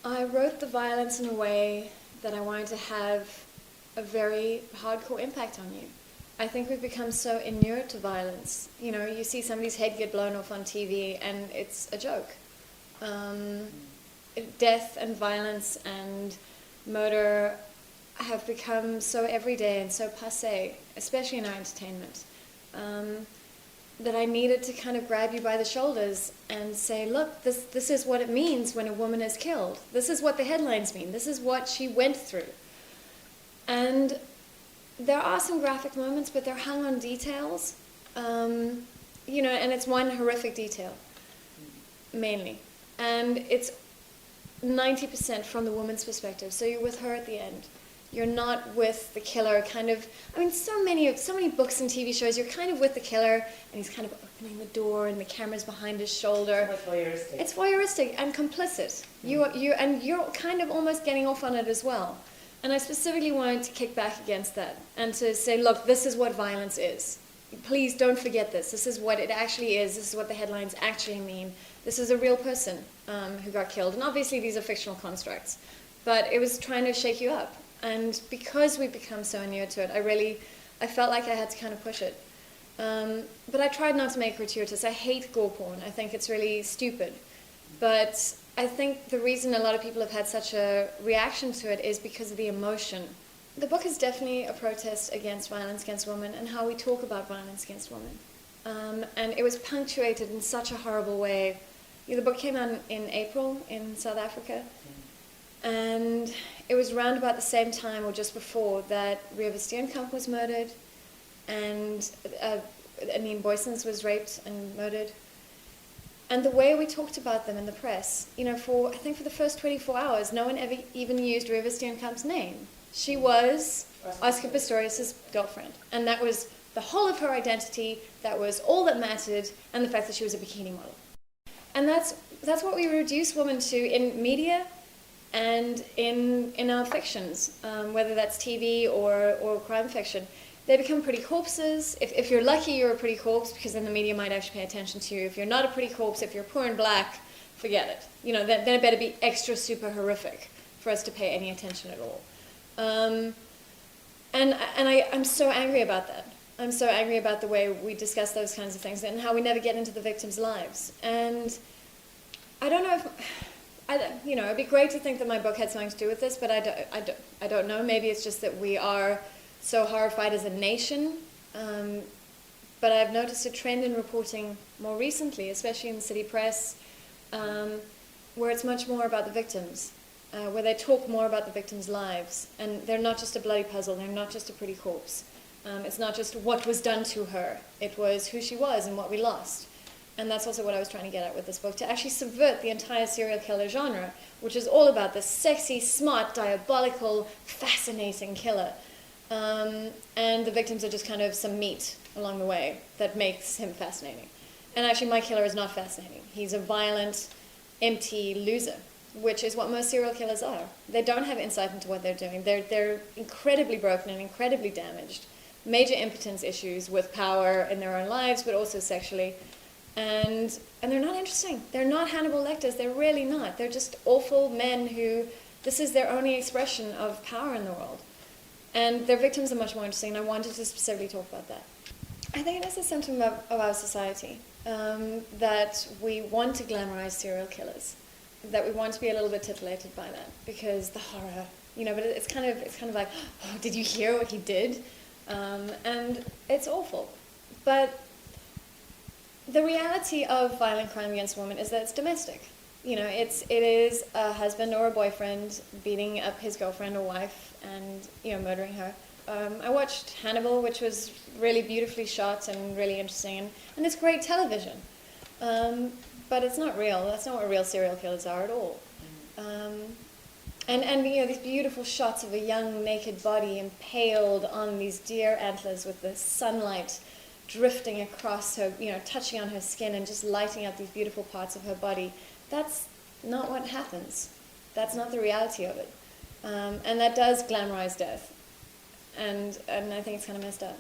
I wrote the violence in a way that I wanted to have a very hardcore impact on you. I think we've become so inured to violence. You know, you see somebody's head get blown off on TV and it's a joke. Death and violence and murder have become so everyday and so passé, especially in our entertainment, that I needed to kind of grab you by the shoulders and say, look, this is what it means when a woman is killed. This is what the headlines mean. This is what she went through. And there are some graphic moments, but they're hung on details, you know, and it's one horrific detail, mainly. And it's 90% from the woman's perspective. So you're with her at the end. You're not with the killer, kind of. I mean, so many books and TV shows, you're kind of with the killer, and he's kind of opening the door, and the camera's behind his shoulder. So much voyeuristic. It's voyeuristic and complicit. You're kind of almost getting off on it as well. And I specifically wanted to kick back against that and to say, look, this is what violence is. Please don't forget this. This is what it actually is. This is what the headlines actually mean. This is a real person who got killed. And obviously these are fictional constructs. But it was trying to shake you up. And because we've become so inured to it, I felt like I had to kind of push it. But I tried not to make it gratuitous. I hate gore porn. I think it's really stupid. But I think the reason a lot of people have had such a reaction to it is because of the emotion. The book is definitely a protest against violence against women and how we talk about violence against women. And it was punctuated in such a horrible way. The book came out in April in South Africa. And it was around about the same time or just before that Ria Steenkamp was murdered and Anine Boysens was raped and murdered. And the way we talked about them in the press, you know, I think for the first 24 hours, no one ever even used Ria Steenkamp's name. She was Oscar Pistorius' girlfriend. And that was the whole of her identity, that was all that mattered, and the fact that she was a bikini model. And that's what we reduce women to in media and in our fictions, whether that's TV or crime fiction. They become pretty corpses. If you're lucky, you're a pretty corpse, because then the media might actually pay attention to you. If you're not a pretty corpse, if you're poor and black, forget it. You know, then it better be extra super horrific for us to pay any attention at all. And I'm so angry about that. I'm so angry about the way we discuss those kinds of things and how we never get into the victims' lives. And I don't know if, you know, it'd be great to think that my book had something to do with this, but I don't know. Maybe it's just that we are so horrified as a nation. But I've noticed a trend in reporting more recently, especially in the city press, where it's much more about the victims, where they talk more about the victims' lives. And they're not just a bloody puzzle, they're not just a pretty corpse. It's not just what was done to her, it was who she was and what we lost. And that's also what I was trying to get at with this book, to actually subvert the entire serial killer genre, which is all about this sexy, smart, diabolical, fascinating killer. And the victims are just kind of some meat along the way that makes him fascinating. And actually my killer is not fascinating. He's a violent, empty loser, which is what most serial killers are. They don't have insight into what they're doing. They're incredibly broken and incredibly damaged. Major impotence issues with power in their own lives, but also sexually. And they're not interesting. They're not Hannibal Lecters. They're really not. They're just awful men who, this is their only expression of power in the world. And their victims are much more interesting, and I wanted to specifically talk about that. I think it is a symptom of our society, that we want to glamorize serial killers, that we want to be a little bit titillated by that, because the horror, you know, but it's kind of like, oh, did you hear what he did? And it's awful. But the reality of violent crime against women is that it's domestic. You know, it is a husband or a boyfriend beating up his girlfriend or wife and, you know, murdering her. I watched Hannibal, which was really beautifully shot and really interesting, and it's great television. But it's not real. That's not what real serial killers are at all. And you know, these beautiful shots of a young naked body impaled on these deer antlers with the sunlight drifting across her, you know, touching on her skin and just lighting up these beautiful parts of her body. That's not what happens. That's not the reality of it. And that does glamorize death. And I think it's kind of messed up.